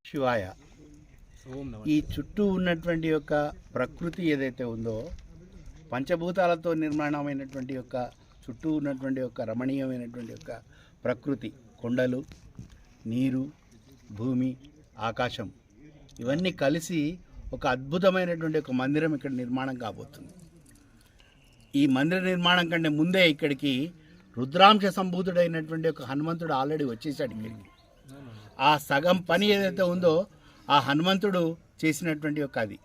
శివాయ. ఈ చుట్టూ ఉన్నటువంటి యొక్క ప్రకృతి ఏదైతే ఉందో, పంచభూతాలతో నిర్మాణమైనటువంటి యొక్క చుట్టూ ఉన్నటువంటి యొక్క రమణీయమైనటువంటి యొక్క ప్రకృతి, కొండలు, నీరు, భూమి, ఆకాశం, ఇవన్నీ కలిసి ఒక అద్భుతమైనటువంటి ఒక మందిరం ఇక్కడ నిర్మాణం కాబోతుంది. ఈ మందిర నిర్మాణం కంటే ముందే ఇక్కడికి రుద్రాంశ సంభూతుడైనటువంటి ఒక హనుమంతుడు ఆల్రెడీ వచ్చేసాడు ఇక్కడికి. ఆ సగం పని ఏదైతే ఉందో ఆ హనుమంతుడు చేసినటువంటి ఒక అది.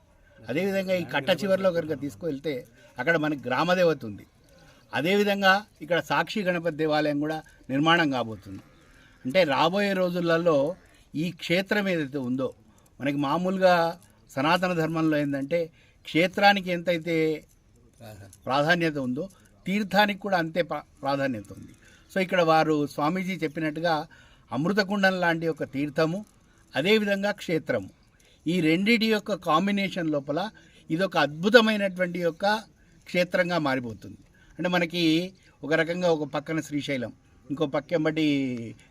అదేవిధంగా ఈ కట్ట చివరిలో కనుక తీసుకువెళ్తే అక్కడ మనకి గ్రామదేవత ఉంది. అదేవిధంగా ఇక్కడ సాక్షి గణపతి దేవాలయం కూడా నిర్మాణం కాబోతుంది. అంటే రాబోయే రోజులలో ఈ క్షేత్రం ఏదైతే ఉందో, మనకి మామూలుగా సనాతన ధర్మంలో ఏంటంటే క్షేత్రానికి ఎంతైతే ప్రాధాన్యత ఉందో తీర్థానికి కూడా అంతే ప్రాధాన్యత ఉంది. సో ఇక్కడ వారు స్వామీజీ చెప్పినట్టుగా అమృతకుండం లాంటి ఒక తీర్థము, అదేవిధంగా క్షేత్రము, ఈ రెండిటి యొక్క కాంబినేషన్ లోపల ఇదొక అద్భుతమైనటువంటి యొక్క క్షేత్రంగా మారిపోతుంది. అంటే మనకి ఒక రకంగా ఒక పక్కన శ్రీశైలం, ఇంకో పక్కెంబటి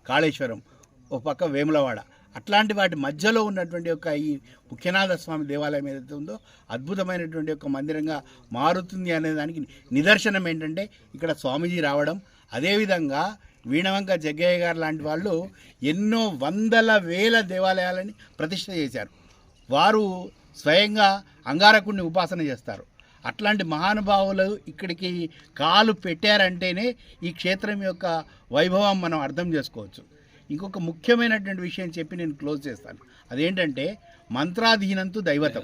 కాళేశ్వరం, ఒక పక్క వేములవాడ, అట్లాంటి వాటి మధ్యలో ఉన్నటువంటి యొక్క ఈ ముఖ్యనాథ స్వామి దేవాలయం ఏదైతే ఉందో అద్భుతమైనటువంటి ఒక మందిరంగా మారుతుంది అనే దానికి నిదర్శనం ఏంటంటే ఇక్కడ స్వామీజీ రావడం. అదేవిధంగా వీణవంక జగ్గయ్య గారు లాంటి వాళ్ళు ఎన్నో వందల వేల దేవాలయాలని ప్రతిష్ఠ చేశారు. వారు స్వయంగా అంగారకుడిని ఉపాసన చేస్తారు. అట్లాంటి మహానుభావులు ఇక్కడికి కాలు పెట్టారంటేనే ఈ క్షేత్రం యొక్క వైభవం మనం అర్థం చేసుకోవచ్చు. ఇంకొక ముఖ్యమైనటువంటి విషయం చెప్పి నేను క్లోజ్ చేస్తాను. అదేంటంటే మంత్రాధీనంతో దైవతం.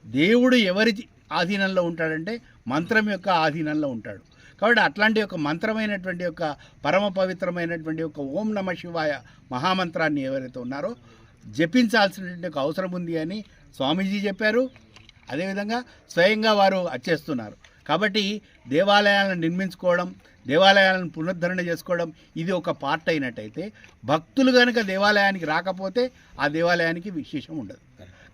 దేవుడు ఎవరి ఆధీనంలో ఉంటాడంటే మంత్రం యొక్క ఆధీనంలో ఉంటాడు. కాబట్టి అట్లాంటి ఒక మంత్రమైనటువంటి యొక్క పరమ పవిత్రమైనటువంటి ఒక ఓం నమ శివాయ మహామంత్రాన్ని ఎవరైతే ఉన్నారో జపించాల్సినటువంటి ఒక అవసరం ఉంది అని స్వామీజీ చెప్పారు. అదేవిధంగా స్వయంగా వారు అచ్చేస్తున్నారు. కాబట్టి దేవాలయాలను నిర్మించుకోవడం, దేవాలయాలను పునరుద్ధరణ చేసుకోవడం ఇది ఒక పార్ట్ అయినట్టయితే, భక్తులు కనుక దేవాలయానికి రాకపోతే ఆ దేవాలయానికి విశేషం ఉండదు.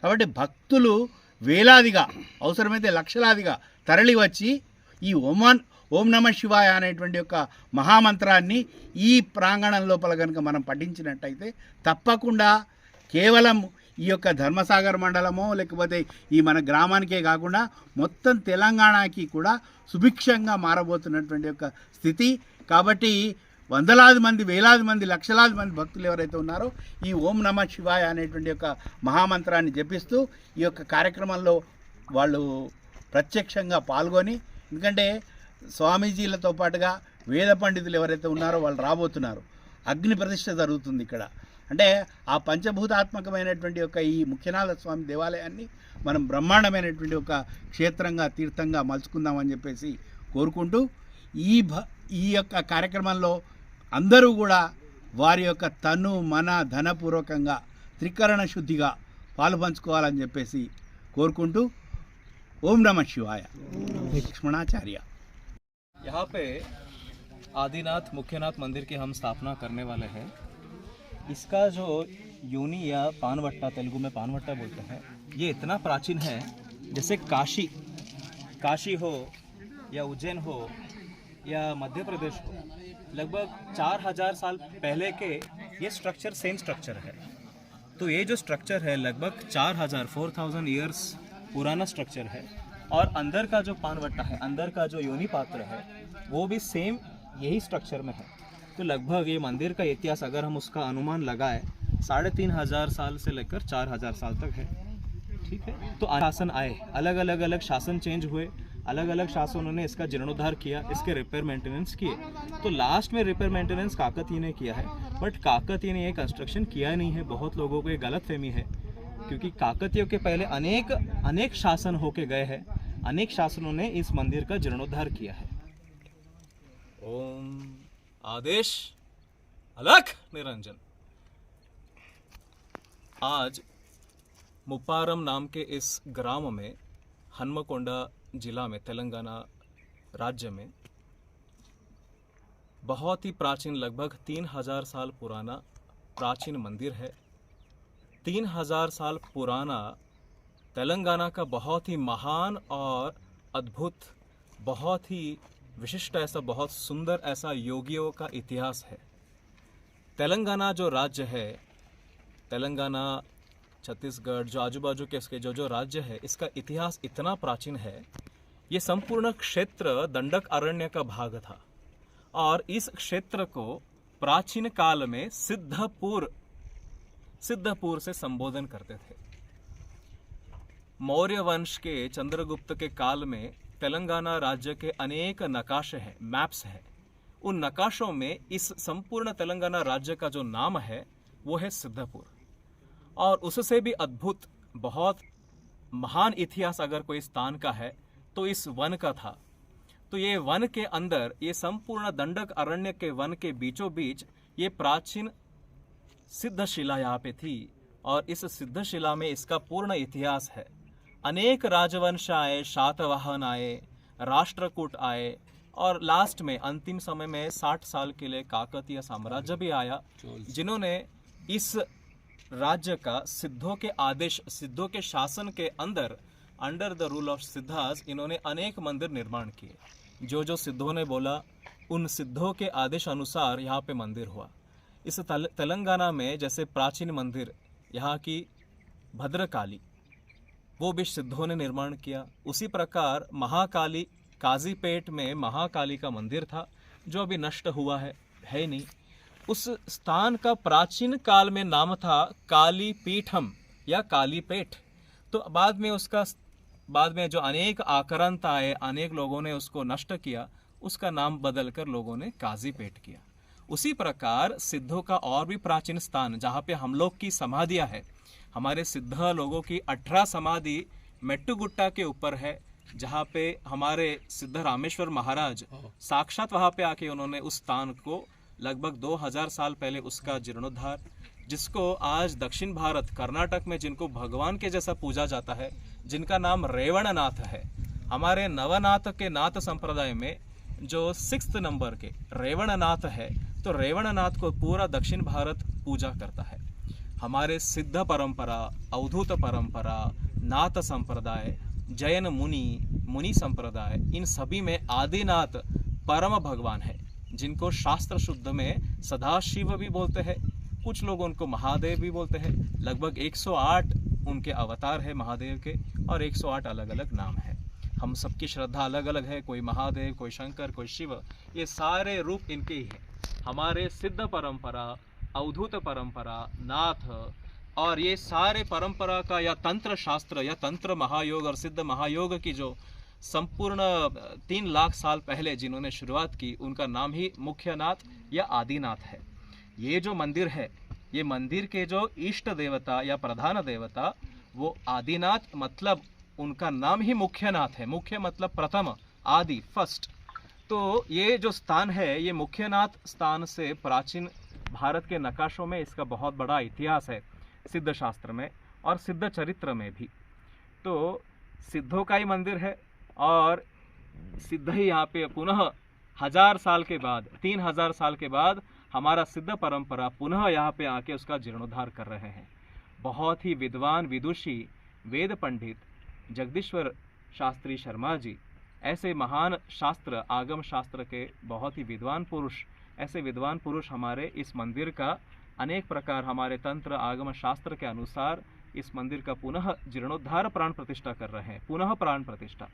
కాబట్టి భక్తులు వేలాదిగా, అవసరమైతే లక్షలాదిగా తరలి వచ్చి ఈ ఓం నమ శివాయ అనేటువంటి యొక్క మహామంత్రాన్ని ఈ ప్రాంగణం లోపల కనుక మనం పఠించినట్టయితే తప్పకుండా కేవలం ఈ యొక్క ధర్మసాగర్ మండలమో లేకపోతే ఈ మన గ్రామానికే కాకుండా మొత్తం తెలంగాణకి కూడా సుభిక్షంగా మారబోతున్నటువంటి యొక్క స్థితి. కాబట్టి వందలాది మంది, వేలాది మంది, లక్షలాది మంది భక్తులు ఎవరైతే ఉన్నారో ఈ ఓం నమ శివాయ అనేటువంటి యొక్క మహామంత్రాన్ని జపిస్తూ ఈ యొక్క కార్యక్రమంలో వాళ్ళు ప్రత్యక్షంగా పాల్గొని, ఎందుకంటే స్వామీజీలతో పాటుగా వేద పండితులు ఎవరైతే ఉన్నారో వాళ్ళు రాబోతున్నారు. అగ్ని ప్రతిష్ఠ జరుగుతుంది ఇక్కడ. అంటే ఆ పంచభూతాత్మకమైనటువంటి యొక్క ఈ ముఖ్యనాథ స్వామి దేవాలయాన్ని మనం బ్రహ్మాండమైనటువంటి ఒక క్షేత్రంగా, తీర్థంగా మలుచుకుందామని చెప్పేసి కోరుకుంటూ ఈ యొక్క కార్యక్రమంలో అందరూ కూడా వారి యొక్క తను మన ధనపూర్వకంగా త్రికరణ శుద్ధిగా పాలు పంచుకోవాలని చెప్పేసి కోరుకుంటూ ఓం నమ శివాయ. లక్ష్మణాచార్య. यहाँ पे आदिनाथ मुख्यनाथ मंदिर की हम स्थापना करने वाले हैं। इसका जो योनि या पानवट्टा, तेलुगु में पानवट्टा बोलते हैं, ये इतना प्राचीन है जैसे काशी हो या उज्जैन हो या मध्य प्रदेश हो, लगभग 4000 साल पहले के ये स्ट्रक्चर सेम स्ट्रक्चर है। तो ये जो स्ट्रक्चर है लगभग 4000 ईयर्स पुराना स्ट्रक्चर है। और अंदर का जो पानवट्टा है, अंदर का जो योनि पात्र है, वो भी सेम यही स्ट्रक्चर में है। तो लगभग ये मंदिर का इतिहास अगर हम उसका अनुमान लगाए 3500 साल से लेकर 4000 साल तक है। ठीक है। तो शासन आए, अलग शासन चेंज हुए, अलग अलग शासनों ने इसका जीर्णोद्धार किया, इसके रिपेयर मेंटेनेंस किए। तो लास्ट में रिपेयर मेंटेनेंस काकतीय ने किया है, बट काकतीय ने ये कंस्ट्रक्शन किया नहीं है। बहुत लोगों को ये गलत फहमी है, क्योंकि काकतीयों के पहले अनेक शासन होके गए हैं। अनेक शासनों ने इस मंदिर का जीर्णोद्धार किया है। ओम आदेश अलख निरंजन। आज मुप्पारम नाम के इस ग्राम में, हनुमकोंडा जिला में, तेलंगाना राज्य में, बहुत ही प्राचीन, लगभग 3000 साल पुराना प्राचीन मंदिर है। 3000 साल पुराना तेलंगाना का बहुत ही महान और अद्भुत, बहुत ही विशिष्ट, ऐसा बहुत सुंदर ऐसा योगियों का इतिहास है। तेलंगाना जो राज्य है, तेलंगाना छत्तीसगढ़, जो आजू बाजू के इसके जो राज्य है, इसका इतिहास इतना प्राचीन है। ये संपूर्ण क्षेत्र दंडक अरण्य का भाग था और इस क्षेत्र को प्राचीन काल में सिद्धपुर से संबोधन करते थे। मौर्य वंश के चंद्रगुप्त के काल में तेलंगाना राज्य के अनेक नकाशे हैं, मैप्स हैं। उन नकाशों में इस संपूर्ण तेलंगाना राज्य का जो नाम है वो है सिद्धपुर। और उससे भी अद्भुत, बहुत महान इतिहास अगर कोई स्थान का है तो इस वन का था। तो ये वन के अंदर, ये संपूर्ण दंडक अरण्य के वन के बीचों बीच ये प्राचीन सिद्धशिला यहाँ पे थी और इस सिद्धशिला में इसका पूर्ण इतिहास है। अनेक राजवंश आए, शातवाहन आए, राष्ट्रकूट आए और लास्ट में अंतिम समय में 60 साल के लिए काकतीय साम्राज्य भी आया, जिन्होंने इस राज्य का सिद्धों के आदेश, सिद्धों के शासन के अंदर, under the rule of siddhas, इन्होंने अनेक मंदिर निर्माण किए। जो सिद्धों ने बोला उन सिद्धों के आदेश अनुसार यहाँ पे मंदिर हुआ। इस तेलंगाना में जैसे प्राचीन मंदिर यहाँ की भद्रकाली, वो भी सिद्धों ने निर्माण किया। उसी प्रकार महाकाली, काजीपेट में महाकाली का मंदिर था जो अभी नष्ट हुआ है नहीं। उस स्थान का प्राचीन काल में नाम था कालीपीठम या कालीपेट। तो बाद में जो अनेक आक्रांत आए, अनेक लोगों ने उसको नष्ट किया, उसका नाम बदलकर लोगों ने काजीपेट किया। उसी प्रकार सिद्धों का और भी प्राचीन स्थान जहाँ पे हम लोग की समाधियाँ है, हमारे सिद्ध लोगों की 18 समाधि मेट्टुगुट्टा के ऊपर है, जहाँ पे हमारे सिद्ध रामेश्वर महाराज साक्षात वहाँ पे आके उन्होंने उस स्थान को लगभग 2000 साल पहले उसका जीर्णोद्धार, जिसको आज दक्षिण भारत, कर्नाटक में जिनको भगवान के जैसा पूजा जाता है, जिनका नाम रेवणनाथ है। हमारे नवनाथ के नाथ संप्रदाय में जो 6th नंबर के रेवणनाथ है, तो रेवणनाथ को पूरा दक्षिण भारत पूजा करता है। हमारे सिद्ध परंपरा, अवधूत परंपरा, नाथ संप्रदाय, जैन मुनि संप्रदाय, इन सभी में आदिनाथ परम भगवान है, जिनको शास्त्र शुद्ध में सदाशिव भी बोलते हैं, कुछ लोग उनको महादेव भी बोलते हैं। लगभग 108 उनके अवतार है महादेव के और 108 अलग अलग नाम है। हम सबकी श्रद्धा अलग अलग है, कोई महादेव, कोई शंकर, कोई शिव, ये सारे रूप इनके ही हैं। हमारे सिद्ध परंपरा, अवधूत परंपरा, नाथ और ये सारे परंपरा का या तंत्र शास्त्र या तंत्र महायोग और सिद्ध महायोग की जो संपूर्ण 3 लाख साल पहले जिन्होंने शुरुआत की, उनका नाम ही मुख्यनाथ या आदिनाथ है। ये जो मंदिर है, ये मंदिर के जो इष्ट देवता या प्रधान देवता वो आदिनाथ, मतलब उनका नाम ही मुख्यनाथ है। मुख्य मतलब प्रथम, आदि, फर्स्ट। तो ये जो स्थान है, ये मुख्यनाथ स्थान से प्राचीन भारत के नकाशों में इसका बहुत बड़ा इतिहास है, सिद्ध शास्त्र में और सिद्ध चरित्र में भी। तो सिद्धों का ही मंदिर है और सिद्ध ही यहाँ पे पुनः 1000 साल के बाद, 3000 साल के बाद हमारा सिद्ध परंपरा पुनः यहाँ पे आके उसका जीर्णोद्धार कर रहे हैं। बहुत ही विद्वान, विदुषी, वेद पंडित जगदीश्वर शास्त्री शर्मा जी, ऐसे महान शास्त्र, आगम शास्त्र के बहुत ही विद्वान पुरुष, ऐसे विद्वान पुरुष हमारे इस मंदिर का अनेक प्रकार, हमारे तंत्र आगम शास्त्र के अनुसार इस मंदिर का पुनः जीर्णोद्धार, प्राण प्रतिष्ठा कर रहे हैं। पुनः प्राण प्रतिष्ठा,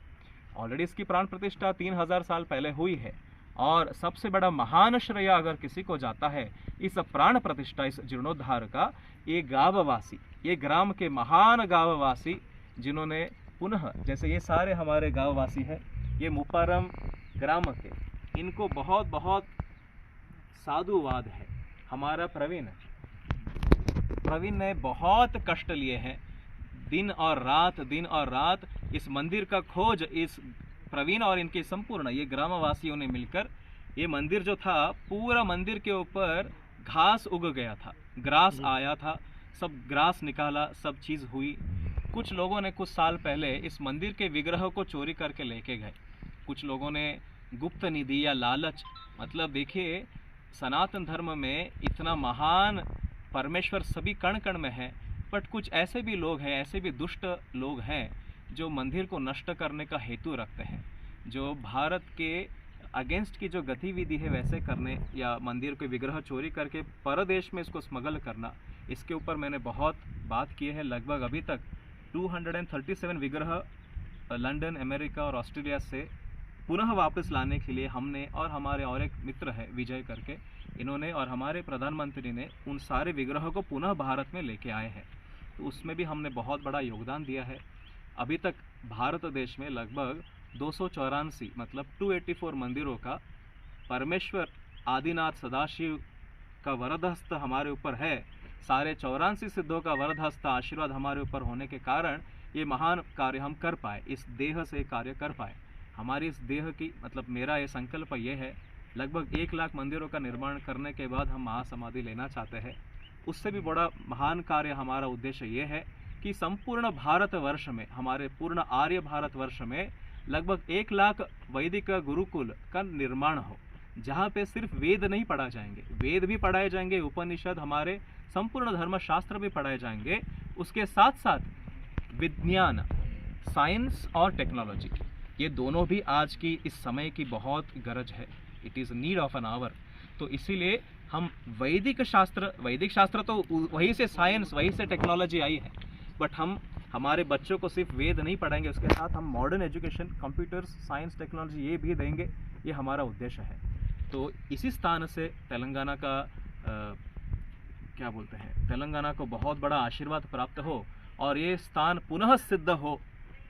ऑलरेडी इसकी प्राण प्रतिष्ठा 3000 साल पहले हुई है। और सबसे बड़ा महान श्रेय अगर किसी को जाता है इस प्राण प्रतिष्ठा, इस जीर्णोद्धार का, ये गांववासी, ये ग्राम के महान गांववासी, जिन्होंने पुनः, जैसे ये सारे हमारे गांववासी हैं, ये मुपारम ग्राम के, इनको बहुत बहुत साधुवाद है। हमारा प्रवीण ने बहुत कष्ट लिए हैं, दिन और रात इस मंदिर का खोज, इस प्रवीण और इनके संपूर्ण ये ग्रामवासियों ने मिलकर, ये मंदिर जो था, पूरा मंदिर के ऊपर घास उग गया था, ग्रास आया था, सब ग्रास निकाला, सब चीज़ हुई। कुछ लोगों ने कुछ साल पहले इस मंदिर के विग्रह को चोरी करके लेके गए। कुछ लोगों ने गुप्त निधि या लालच, मतलब देखिए सनातन धर्म में इतना महान परमेश्वर सभी कण कण में है, बट कुछ ऐसे भी लोग हैं, ऐसे भी दुष्ट लोग हैं जो मंदिर को नष्ट करने का हेतु रखते हैं, जो भारत के अगेंस्ट की जो गतिविधि है वैसे करने या मंदिर के विग्रह चोरी करके परदेश में इसको स्मगल करना, इसके ऊपर मैंने बहुत बात की है। लगभग अभी तक 237 विग्रह लंदन, अमेरिका और ऑस्ट्रेलिया से पुनः वापस लाने के लिए हमने और हमारे और एक मित्र है विजय करके, इन्होंने और हमारे प्रधानमंत्री ने उन सारे विग्रहों को पुनः भारत में लेके आए हैं। तो उसमें भी हमने बहुत बड़ा योगदान दिया है। अभी तक भारत देश में लगभग 284 मतलब 284 मंदिरों का परमेश्वर आदिनाथ सदाशिव का वरदहस्त हमारे ऊपर है। सारे 84 सिद्धों का वरदहस्त आशीर्वाद हमारे ऊपर होने के कारण ये महान कार्य हम कर पाए, इस देह से कार्य कर पाए। हमारी इस देह की मतलब मेरा ये संकल्प ये है, लगभग 1 लाख मंदिरों का निर्माण करने के बाद हम महासमाधि लेना चाहते हैं। उससे भी बड़ा महान कार्य हमारा उद्देश्य ये है कि संपूर्ण भारतवर्ष में, हमारे पूर्ण आर्य भारतवर्ष में लगभग 1 लाख वैदिक गुरुकुल का निर्माण हो, जहाँ पे सिर्फ वेद नहीं पढ़ा जाएंगे, वेद भी पढ़ाए जाएंगे, उपनिषद, हमारे संपूर्ण धर्मशास्त्र भी पढ़ाए जाएंगे। उसके साथ साथ विज्ञान, साइंस और टेक्नोलॉजी, ये दोनों भी आज की इस समय की बहुत गरज है। It is need of an hour. तो इसीलिए हम वैदिक शास्त्र तो वहीं से साइंस, वहीं से टेक्नोलॉजी आई है, बट हम हमारे बच्चों को सिर्फ वेद नहीं पढ़ाएंगे, उसके साथ हम modern education, computers, science, technology ये भी देंगे। ये हमारा उद्देश्य है। तो इसी स्थान से तेलंगाना का क्या बोलते हैं, तेलंगाना को बहुत बड़ा आशीर्वाद प्राप्त हो और ये स्थान पुनः सिद्ध हो।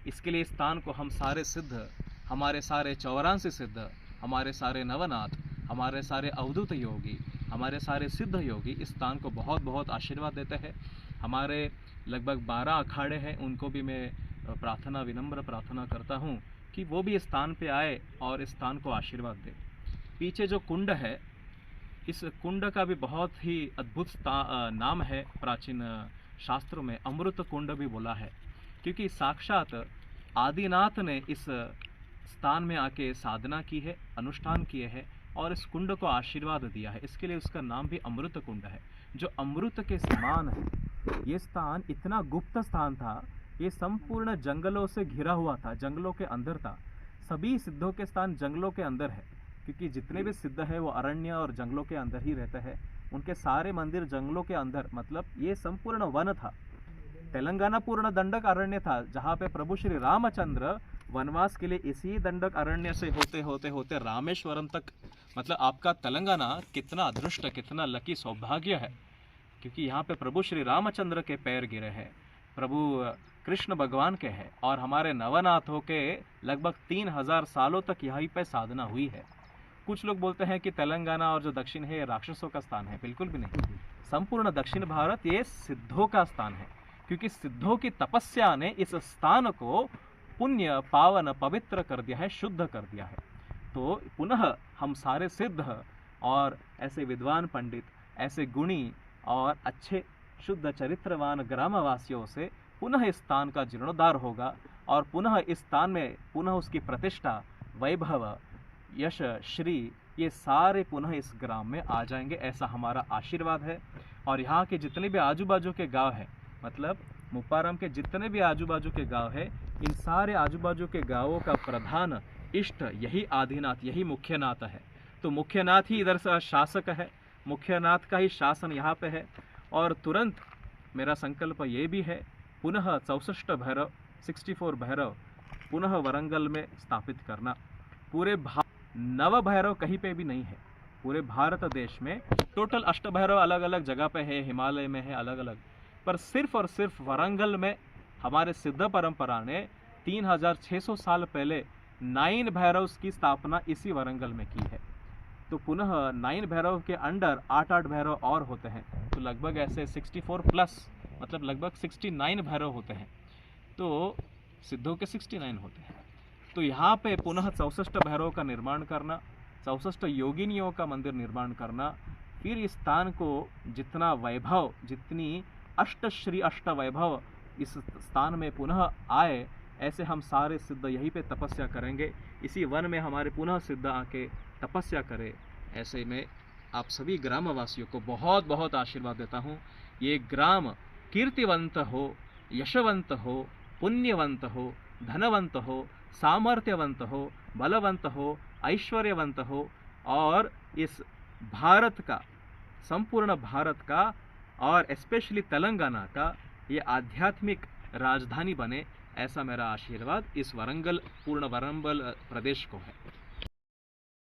इसके लिए स्थान को हम सारे सिद्ध, हमारे सारे 84 सिद्ध, हमारे सारे नवनाथ, हमारे सारे अवधूत योगी, हमारे सारे सिद्ध योगी इस स्थान को बहुत बहुत आशीर्वाद देते हैं। हमारे लगभग 12 अखाड़े हैं, उनको भी मैं प्रार्थना, विनम्र प्रार्थना करता हूँ कि वो भी इस स्थान पे आए और इस स्थान को आशीर्वाद दे। पीछे जो कुंड है, इस कुंड का भी बहुत ही अद्भुत नाम है, प्राचीन शास्त्रों में अमृत कुंड भी बोला है, क्योंकि साक्षात आदिनाथ ने इस स्थान में आके साधना की है, अनुष्ठान किए हैं और इस कुंड को आशीर्वाद दिया है। इसके लिए उसका नाम भी अमृत कुंड है, जो अमृत के समान है। ये स्थान इतना गुप्त स्थान था, ये संपूर्ण जंगलों से घिरा हुआ था, जंगलों के अंदर था। सभी सिद्धों के स्थान जंगलों के अंदर है, क्योंकि जितने भी सिद्ध है वो अरण्य और जंगलों के अंदर ही रहते हैं। उनके सारे मंदिर जंगलों के अंदर, मतलब ये संपूर्ण वन था। तेलंगाना पूर्ण दंडक अरण्य था, जहाँ पे प्रभु श्री रामचंद्र वनवास के लिए इसी दंडक अरण्य से होते रामेश्वरम तक, मतलब आपका तेलंगाना कितना अदृष्ट, कितना लकी सौभाग्य है, क्योंकि यहाँ पे प्रभु श्री रामचंद्र के पैर गिरे हैं, प्रभु कृष्ण भगवान के हैं और हमारे नवनाथों के लगभग 3000 सालों तक यहीं पे साधना हुई है। कुछ लोग बोलते हैं कि तेलंगाना और जो दक्षिण है ये राक्षसों का स्थान है, बिल्कुल भी नहीं। संपूर्ण दक्षिण भारत ये सिद्धों का स्थान है, क्योंकि सिद्धों की तपस्या ने इस स्थान को पुण्य, पावन, पवित्र कर दिया है, शुद्ध कर दिया है। तो पुनः हम सारे सिद्ध और ऐसे विद्वान पंडित, ऐसे गुणी और अच्छे शुद्ध चरित्रवान ग्रामवासियों से पुनः इस स्थान का जीर्णोद्धार होगा और पुनः इस स्थान में पुनः उसकी प्रतिष्ठा, वैभव, यश, श्री ये सारे पुनः इस ग्राम में आ जाएंगे, ऐसा हमारा आशीर्वाद है। और यहाँ के जितने भी आजू बाजू के गांव हैं, मतलब मुप्पाराम के जितने भी आजू बाजू के गांव हैं, इन सारे आजू बाजू के गांवों का प्रधान इष्ट यही आदिनाथ, यही मुख्यनाथ है। तो मुख्यनाथ ही इधर से शासक है, मुख्यनाथ का ही शासन यहाँ पे है। और तुरंत मेरा संकल्प ये भी है, पुनः 64 भैरव, 64 भैरव पुनः वरंगल में स्थापित करना। पूरे नव भैरव कहीं पे भी नहीं है पूरे भारत देश में। टोटल अष्टभैरव अलग अलग जगह पे है, हिमालय में है अलग अलग, पर सिर्फ और सिर्फ वरंगल में हमारे सिद्ध परंपरा ने 3600 साल पहले 9 भैरव की स्थापना इसी वरंगल में की है। तो पुनः 9 भैरव के अंडर 8-8 भैरव और होते हैं, तो लगभग ऐसे 64 प्लस, मतलब लगभग 69 भैरव होते हैं। तो सिद्धों के 69 होते हैं। तो यहाँ पे पुनः 64 भैरव का निर्माण करना, 64 योगिनियों का मंदिर निर्माण करना, फिर इस स्थान को जितना वैभव, जितनी अष्टश्री अष्ट वैभव इस स्थान में पुनः आए, ऐसे हम सारे सिद्ध यहीं पे तपस्या करेंगे। इसी वन में हमारे पुनः सिद्ध आके तपस्या करें। ऐसे में आप सभी ग्रामवासियों को बहुत बहुत आशीर्वाद देता हूँ। ये ग्राम कीर्तिवंत हो, यशवंत हो, पुण्यवंत हो, धनवंत हो, सामर्थ्यवंत हो, बलवंत हो, ऐश्वर्यवंत हो और इस भारत का, संपूर्ण भारत का और स्पेशली तेलंगाना का ये आध्यात्मिक राजधानी बने, ऐसा मेरा आशीर्वाद इस पूर्ण वरंगल प्रदेश को है।